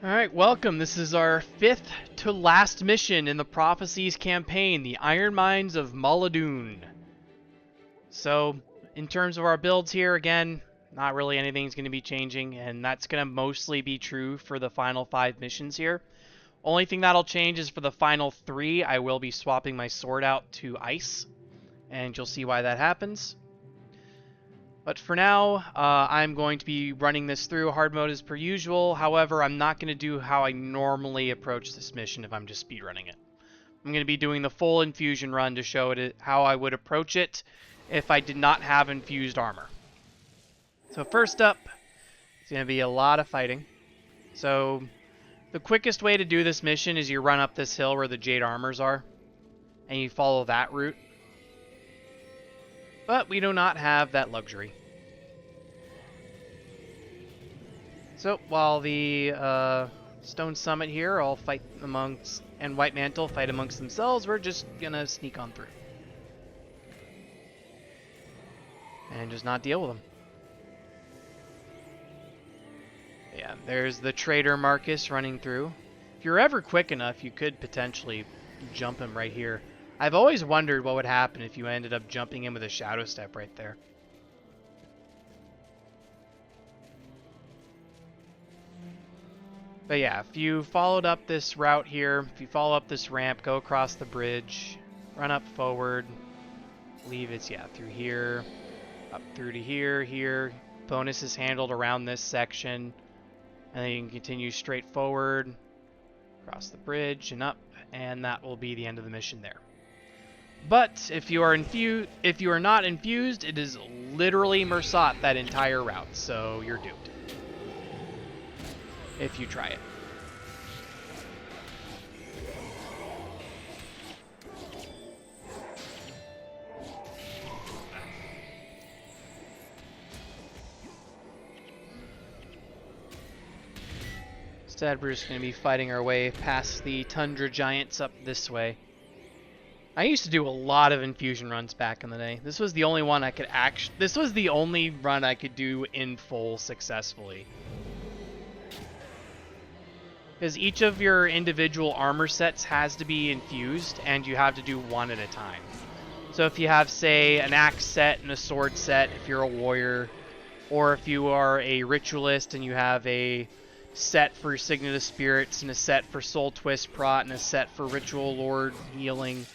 Alright, welcome. This is our fifth to last mission in the Prophecies campaign, the Iron Mines of Moladune. So, in terms of our builds here, again, not really anything's going to be changing, and that's going to mostly be true for the final 5 missions here. Only thing that'll change is for the final 3, I will be swapping my sword out to ice, and you'll see why that happens. But for now, I'm going to be running this through hard mode as per usual. However, I'm not going to do how I normally approach this mission if I'm just speedrunning it. I'm going to be doing the full infusion run to show it how I would approach it if I did not have infused armor. So first up, it's going to be a lot of fighting. So the quickest way to do this mission is you run up this hill where the jade armors are, and you follow that route. But we do not have that luxury. So, while the Stone Summit here all fight amongst, and White Mantle fight amongst themselves, we're just gonna sneak on through. And just not deal with them. Yeah, there's the Trader Marcus running through. If you're ever quick enough, you could potentially jump him right here. I've always wondered what would happen if you ended up jumping in with a Shadow Step right there. But yeah, if you followed up this route here, if you follow up this ramp, go across the bridge, run up forward, leave it's, yeah, through here, up through to here. Bonus is handled around this section, and then you can continue straight forward, across the bridge and up, and that will be the end of the mission there. But if you are not infused, it is literally Mersat that entire route, so you're doomed. If you try it. Instead, we're just going to be fighting our way past the Tundra Giants up this way. I used to do a lot of infusion runs back in the day. This was the only one I could this was the only run I could do in full successfully. Because each of your individual armor sets has to be infused, and you have to do one at a time. So if you have, say, an axe set and a sword set, if you're a warrior, or if you are a ritualist and you have a set for Signet of Spirits, and a set for Soul Twist Prot, and a set for Ritual Lord Healing.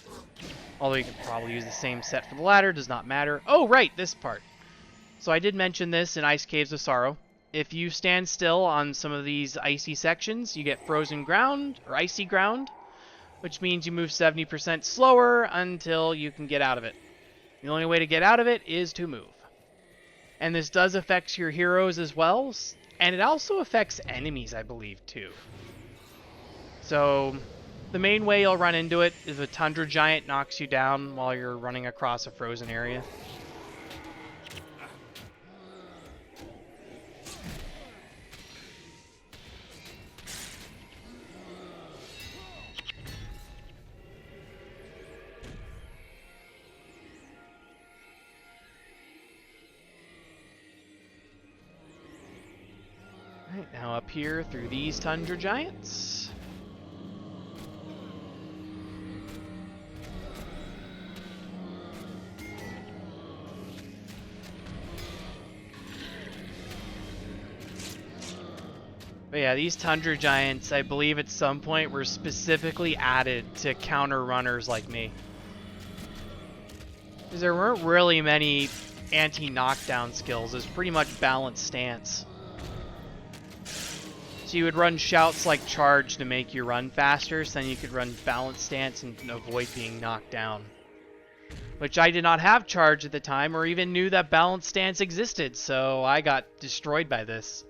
Although you can probably use the same set for the latter, does not matter. Oh, right, this part. So I did mention this in Ice Caves of Sorrow. If you stand still on some of these icy sections, you get frozen ground, or icy ground, which means you move 70% slower until you can get out of it. The only way to get out of it is to move. And this does affect your heroes as well, and it also affects enemies, I believe, too. So the main way you'll run into it is a Tundra Giant knocks you down while you're running across a frozen area. Alright, now up here through these Tundra Giants. But yeah, these Tundra Giants, I believe at some point, were specifically added to counter runners like me. Because there weren't really many anti-knockdown skills. It was pretty much balanced stance. So you would run shouts like charge to make you run faster, so then you could run balanced stance and avoid being knocked down. Which I did not have charge at the time, or even knew that balanced stance existed, so I got destroyed by this.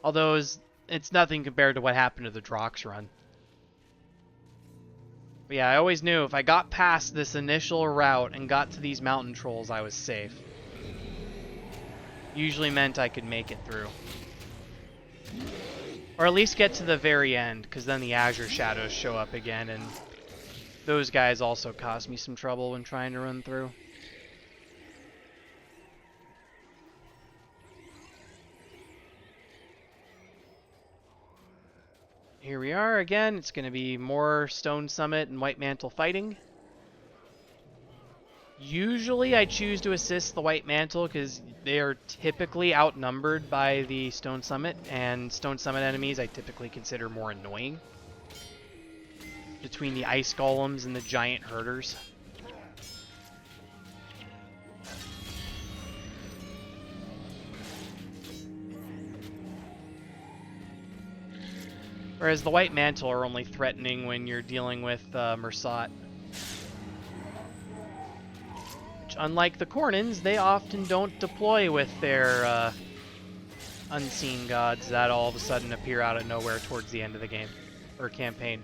Although it's nothing compared to what happened to the Drox run. But yeah, I always knew if I got past this initial route and got to these mountain trolls, I was safe. Usually meant I could make it through. Or at least get to the very end, because then the Azure Shadows show up again, and those guys also caused me some trouble when trying to run through. here we are again. It's going to be more Stone Summit and White Mantle fighting. Usually I choose to assist the White Mantle because they are typically outnumbered by the Stone Summit, and Stone Summit enemies I typically consider more annoying between the ice golems and the giant herders. Whereas the White Mantle are only threatening when you're dealing with Mersat. Which, unlike the Cornins, they often don't deploy with their unseen gods that all of a sudden appear out of nowhere towards the end of the game, or campaign.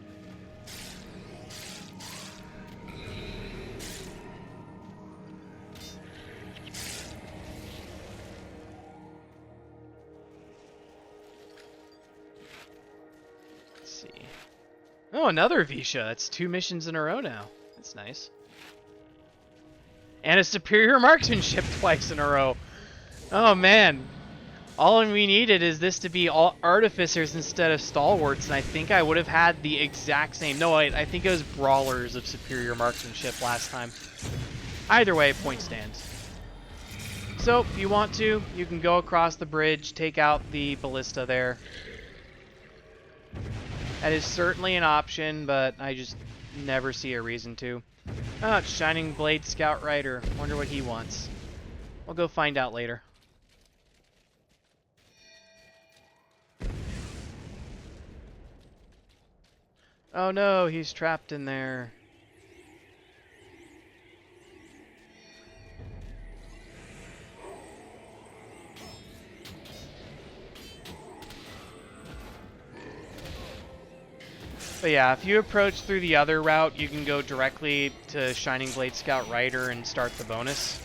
Oh, another Visha. That's 2 missions in a row now. That's nice. And a superior marksmanship twice in a row. Oh, man. All we needed is this to be all artificers instead of stalwarts, and I think I would have had the exact same... No, wait, I think it was brawlers of superior marksmanship last time. Either way, point stands. So, if you want to, you can go across the bridge, take out the ballista there. That is certainly an option, but I just never see a reason to. Oh, it's Shining Blade Scout Rider. Wonder what he wants. We'll go find out later. Oh no, he's trapped in there. But yeah, if you approach through the other route, you can go directly to Shining Blade Scout Rider and start the bonus.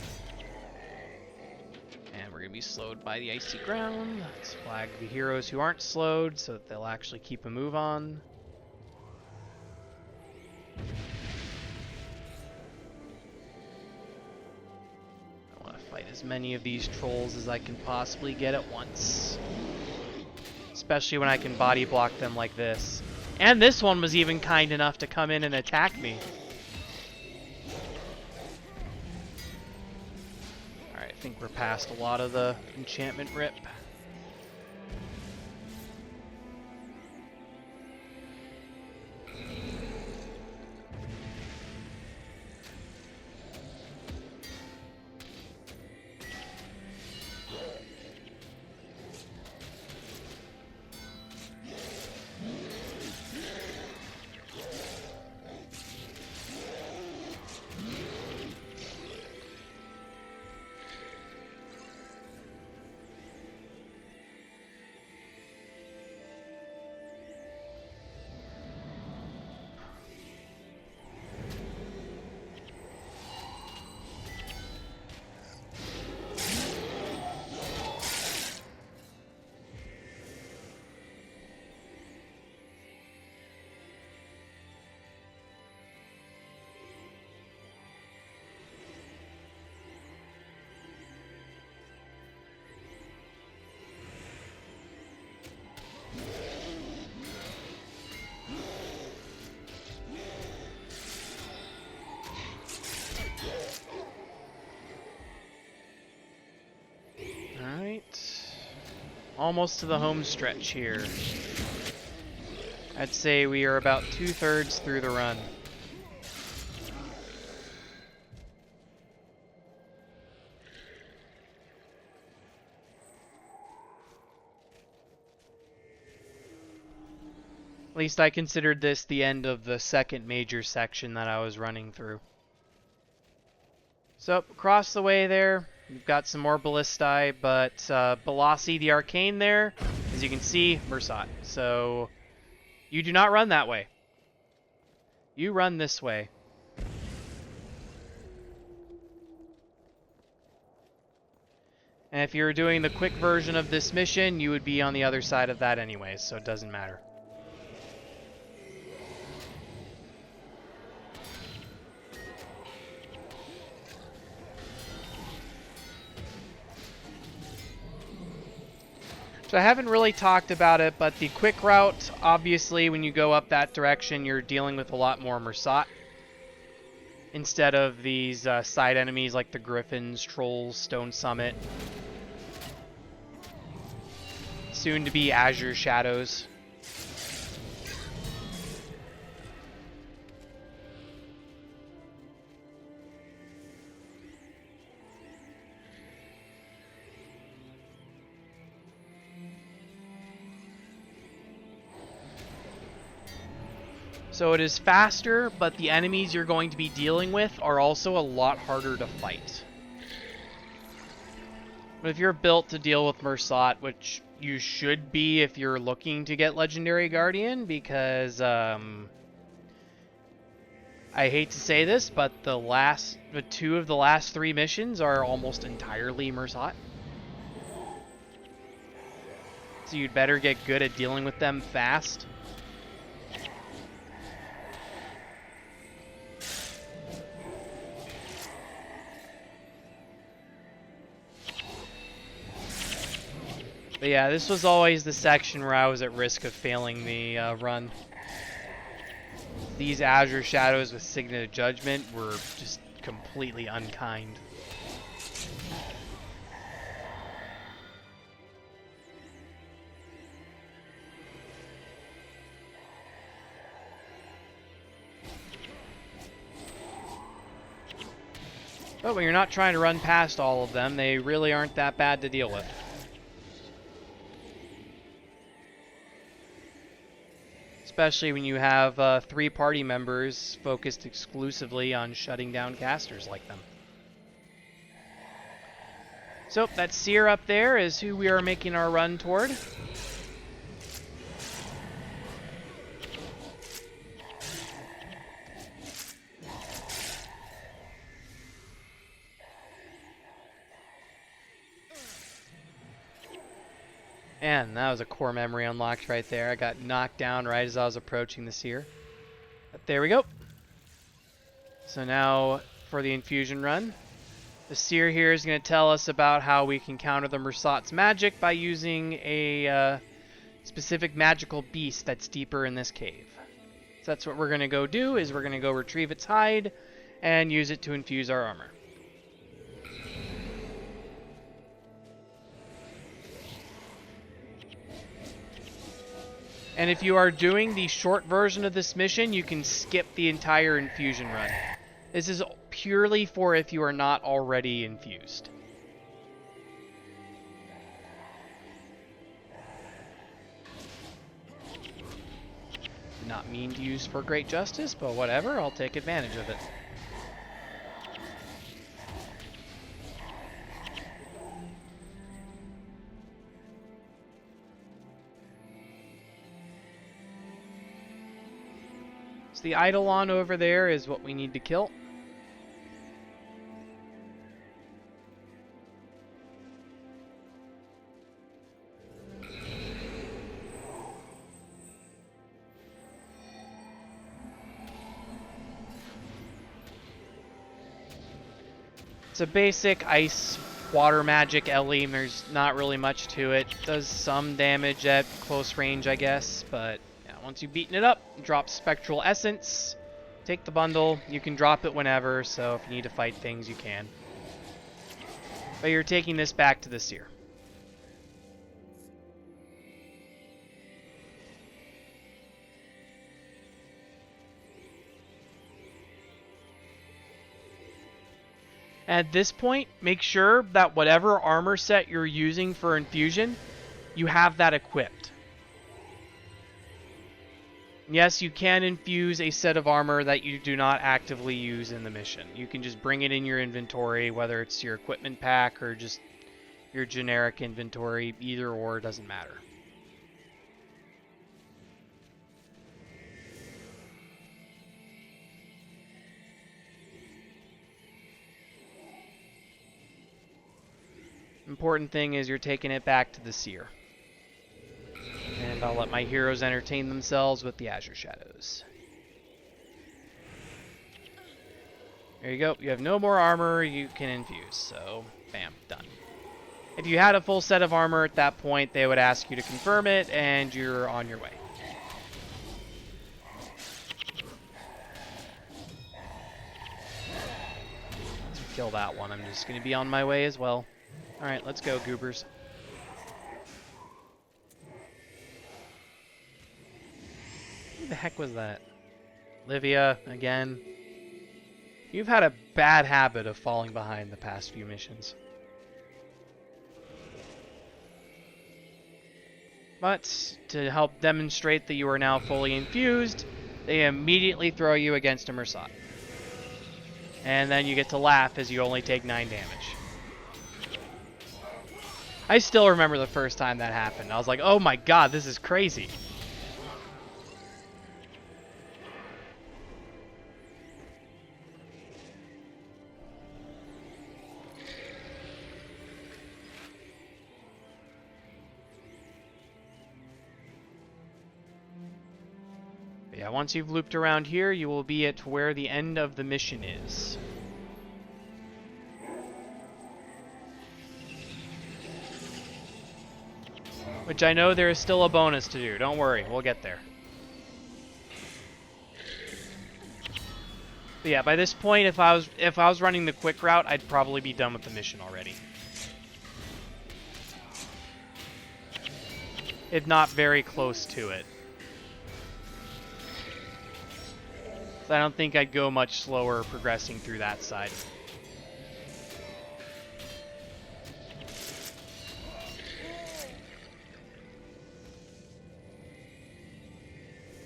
And we're going to be slowed by the icy ground. Let's flag the heroes who aren't slowed so that they'll actually keep a move on. I want to fight as many of these trolls as I can possibly get at once. Especially when I can body block them like this. And this one was even kind enough to come in and attack me. Alright, I think we're past a lot of the enchantment rip. Almost to the home stretch here. I'd say we are about 2/3 through the run. At least I considered this the end of the second major section that I was running through. So, across the way there, we've got some more ballistae, but Balassi the Arcane there, as you can see, Mersat. So, you do not run that way. You run this way. And if you were doing the quick version of this mission, you would be on the other side of that anyways, so it doesn't matter. So I haven't really talked about it, but the quick route, obviously, when you go up that direction, you're dealing with a lot more Mersat. Instead of these side enemies like the Griffins, Trolls, Stone Summit. Soon to be Azure Shadows. So it is faster, but the enemies you're going to be dealing with are also a lot harder to fight. But if you're built to deal with Mersat, which you should be if you're looking to get Legendary Guardian, because I hate to say this, but the two of the last 3 missions are almost entirely Mersat. So you'd better get good at dealing with them fast. But yeah, this was always the section where I was at risk of failing the run. These Azure Shadows with Signet of Judgment were just completely unkind. But when you're not trying to run past all of them, they really aren't that bad to deal with. Especially when you have 3 party members focused exclusively on shutting down casters like them. So, that seer up there is who we are making our run toward. And that was a core memory unlocked right there. I got knocked down right as I was approaching the seer. But there we go. So now for the infusion run. The seer here is going to tell us about how we can counter the Mersat's magic by using a specific magical beast that's deeper in this cave. So that's what we're going to go do, is we're going to go retrieve its hide and use it to infuse our armor. And if you are doing the short version of this mission, you can skip the entire infusion run. This is purely for if you are not already infused. Not mean to use for great justice, but whatever, I'll take advantage of it. So the Eidolon over there is what we need to kill. It's a basic ice water magic Ellie. There's not really much to it. Does some damage at close range, I guess, but yeah, once you've beaten it up, drop Spectral Essence, take the bundle. You can drop it whenever, so if you need to fight things, you can. But you're taking this back to the seer. At this point, make sure that whatever armor set you're using for infusion, you have that equipped. Yes, you can infuse a set of armor that you do not actively use in the mission. You can just bring it in your inventory, whether it's your equipment pack or just your generic inventory. Either or, doesn't matter. Important thing is you're taking it back to the seer. And I'll let my heroes entertain themselves with the Azure Shadows. There you go. You have no more armor you can infuse, so bam, done. If you had a full set of armor at that point, they would ask you to confirm it, and you're on your way. Let's kill that one. I'm just going to be on my way as well. Alright, let's go, goobers. Who the heck was that? Livia, again. You've had a bad habit of falling behind the past few missions. But, to help demonstrate that you are now fully infused, they immediately throw you against a Mersat. And then you get to laugh as you only take 9 damage. I still remember the first time that happened. I was like, oh my god, this is crazy. Yeah, once you've looped around here, you will be at where the end of the mission is. Which I know there is still a bonus to do. Don't worry, we'll get there. But yeah, by this point, if I was running the quick route, I'd probably be done with the mission already. If not very close to it. So I don't think I'd go much slower progressing through that side.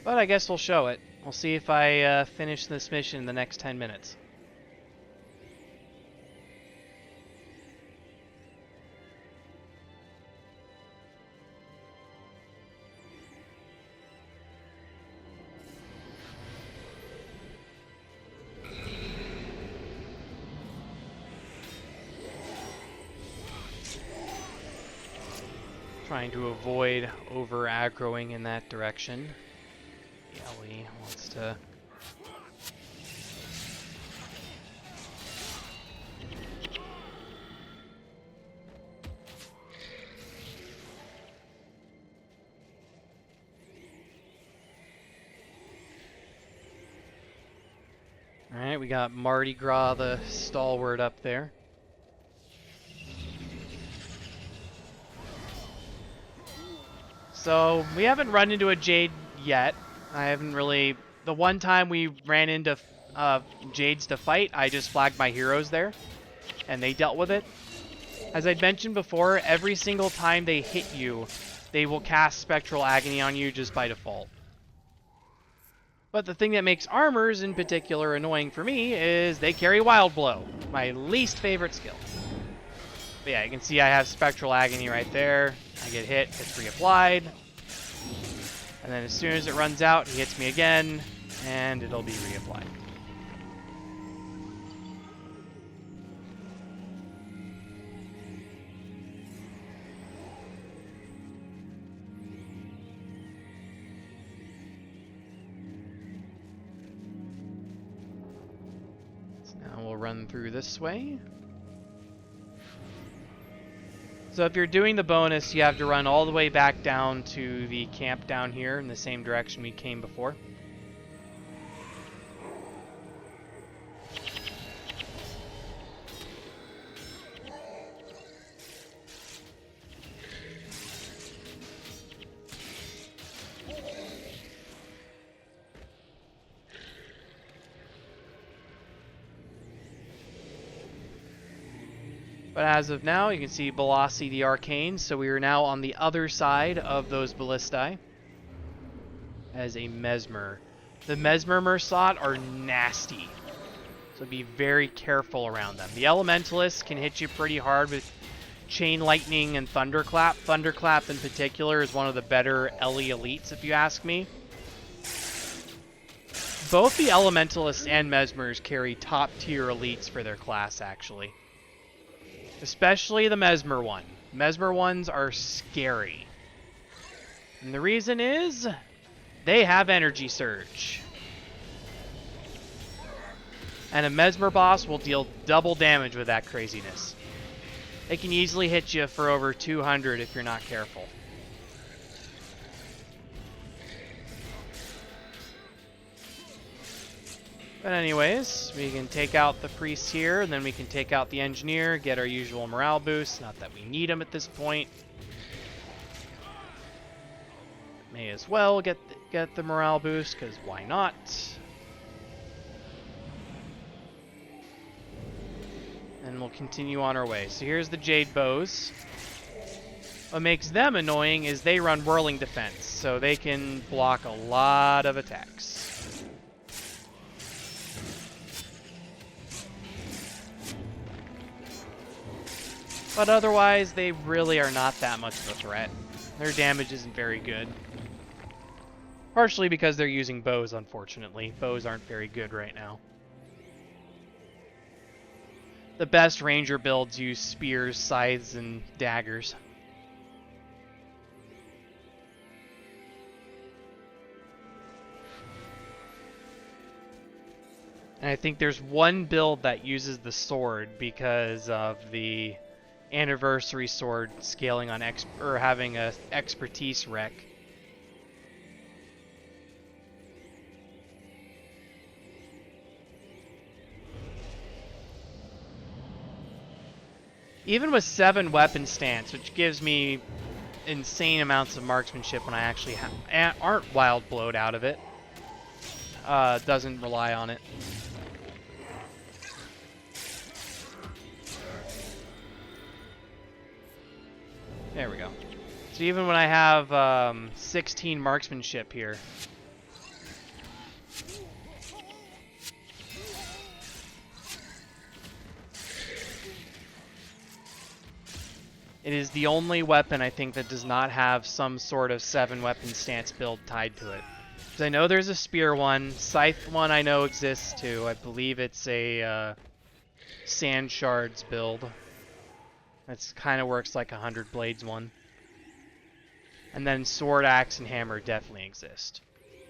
But I guess we'll show it. We'll see if I finish this mission in the next 10 minutes. Trying to avoid over-aggroing in that direction. Ellie wants to... Alright, we got Mardi Gras, the stalwart, up there. So, we haven't run into a Jade yet. I haven't really... The one time we ran into Jades to fight, I just flagged my heroes there, and they dealt with it. As I'd mentioned before, every single time they hit you, they will cast Spectral Agony on you just by default. But the thing that makes armors in particular annoying for me is they carry Wild Blow, my least favorite skill. But yeah, you can see I have Spectral Agony right there. I get hit, it's reapplied. And then as soon as it runs out, he hits me again, and it'll be reapplied. So now we'll run through this way. So if you're doing the bonus, you have to run all the way back down to the camp down here in the same direction we came before. But as of now, you can see Balasi the Arcane, so we are now on the other side of those Ballistae as a Mesmer. The Mesmer Mersat are nasty, so be very careful around them. The Elementalists can hit you pretty hard with Chain Lightning and Thunderclap. Thunderclap in particular is one of the better Ellie elites, if you ask me. Both the Elementalists and Mesmers carry top tier elites for their class, actually. Especially the Mesmer one. Mesmer ones are scary. And the reason is, they have Energy Surge. And a Mesmer boss will deal double damage with that craziness. They can easily hit you for over 200 if you're not careful. But anyways, we can take out the priest here, and then we can take out the engineer, get our usual morale boost. Not that we need them at this point. May as well get the morale boost, because why not? And we'll continue on our way. So here's the Jade Bows. What makes them annoying is they run whirling defense, so they can block a lot of attacks. But otherwise, they really are not that much of a threat. Their damage isn't very good. Partially because they're using bows, unfortunately. Bows aren't very good right now. The best ranger builds use spears, scythes, and daggers. And I think there's one build that uses the sword because of the anniversary sword scaling on having a expertise rec. Even with 7 weapon stance, which gives me insane amounts of marksmanship when I actually aren't wild blowed out of it, doesn't rely on it. There we go. So even when I have 16 marksmanship here, it is the only weapon I think that does not have some sort of 7 weapon stance build tied to it. Because I know there's a spear one, scythe one I know exists too. I believe it's a sand shards build. That's kind of works like 100 blades one. And then sword, axe, and hammer definitely exist.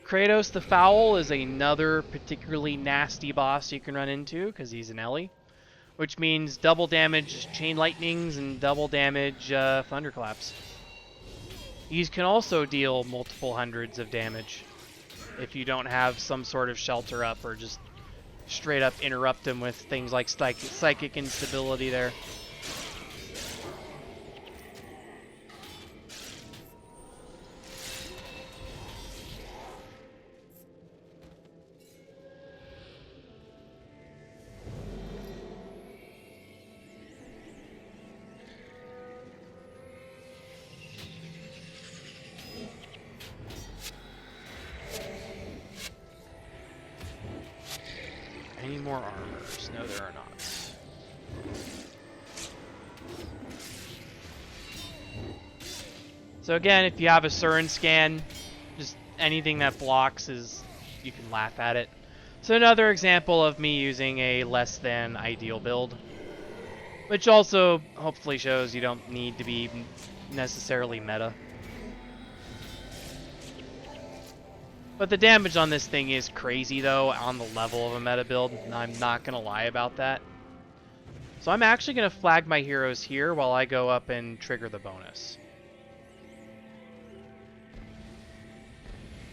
Kratos the Foul is another particularly nasty boss you can run into because he's an Ellie, which means double damage chain lightnings and double damage thunderclaps. These can also deal multiple hundreds of damage if you don't have some sort of shelter up or just straight up interrupt them with things like psychic instability there. Any more armors? No, there are not. So again, if you have a Surin scan, just anything that blocks you can laugh at it. So another example of me using a less than ideal build, which also hopefully shows you don't need to be necessarily meta. But the damage on this thing is crazy, though, on the level of a meta build, and I'm not going to lie about that. So I'm actually going to flag my heroes here while I go up and trigger the bonus.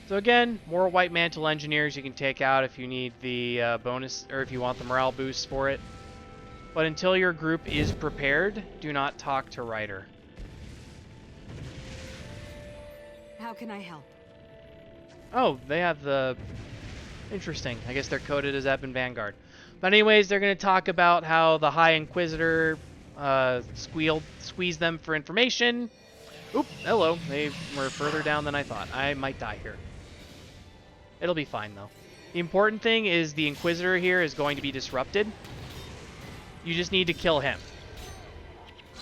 So again, more White Mantle Engineers you can take out if you need the bonus, or if you want the morale boost for it. But until your group is prepared, do not talk to Ryder. How can I help? Oh, they have the... Interesting. I guess they're coded as Ebb and Vanguard. But anyways, they're going to talk about how the High Inquisitor squeezed them for information. Oop, hello. They were further down than I thought. I might die here. It'll be fine, though. The important thing is the Inquisitor here is going to be disrupted. You just need to kill him.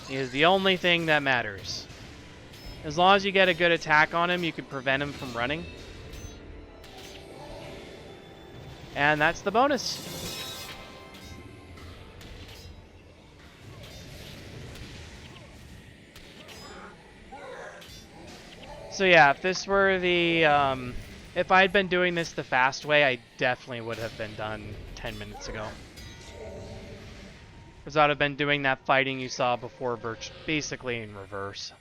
He is the only thing that matters. As long as you get a good attack on him, you can prevent him from running. And that's the bonus. So yeah, if this were the, if I had been doing this the fast way, I definitely would have been done 10 minutes ago. Because I'd have been doing that fighting you saw before, basically in reverse.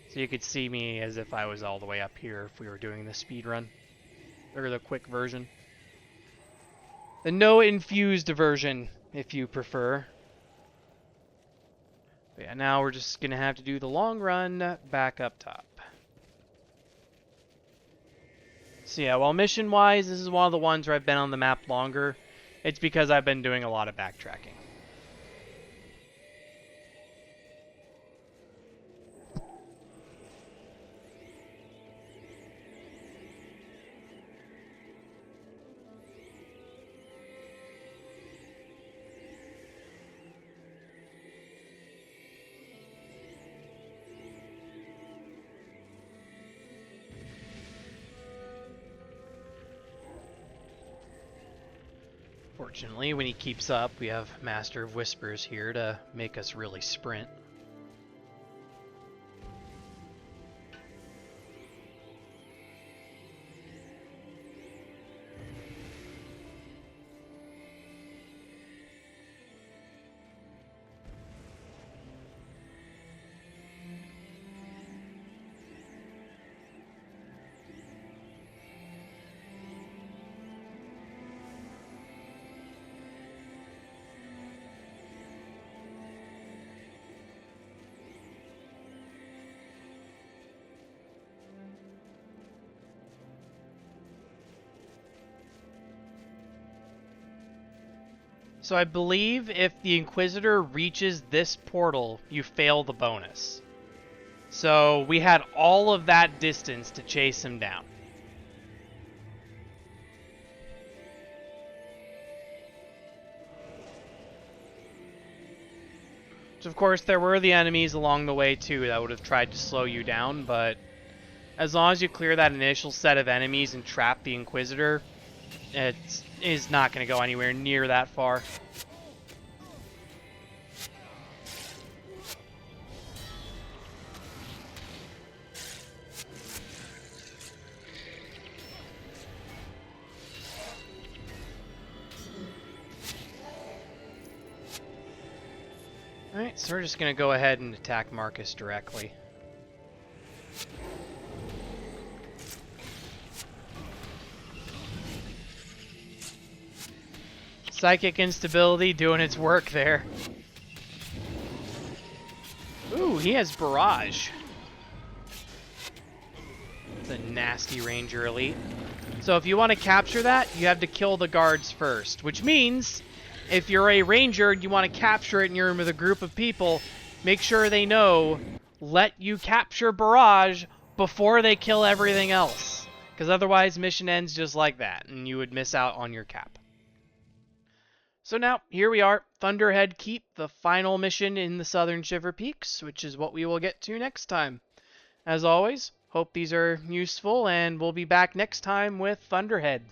So you could see me as if I was all the way up here if we were doing the speed run. Or the quick version. The no infused version, if you prefer. But yeah, now we're just going to have to do the long run back up top. So yeah, while mission-wise, this is one of the ones where I've been on the map longer. It's because I've been doing a lot of backtracking. Fortunately, when he keeps up, we have Master of Whispers here to make us really sprint. So I believe if the Inquisitor reaches this portal, you fail the bonus. So we had all of that distance to chase him down. So of course there were the enemies along the way too that would have tried to slow you down, but as long as you clear that initial set of enemies and trap the Inquisitor, it is not going to go anywhere near that far. Alright, so we're just going to go ahead and attack Marcus directly. Psychic Instability doing its work there. Ooh, he has Barrage. It's a nasty Ranger Elite. So if you want to capture that, you have to kill the guards first, which means if you're a Ranger and you want to capture it and you're with a group of people, make sure they know, let you capture Barrage before they kill everything else. Because otherwise, mission ends just like that, and you would miss out on your cap. So now, here we are, Thunderhead Keep, the final mission in the Southern Shiver Peaks, which is what we will get to next time. As always, hope these are useful, and we'll be back next time with Thunderhead.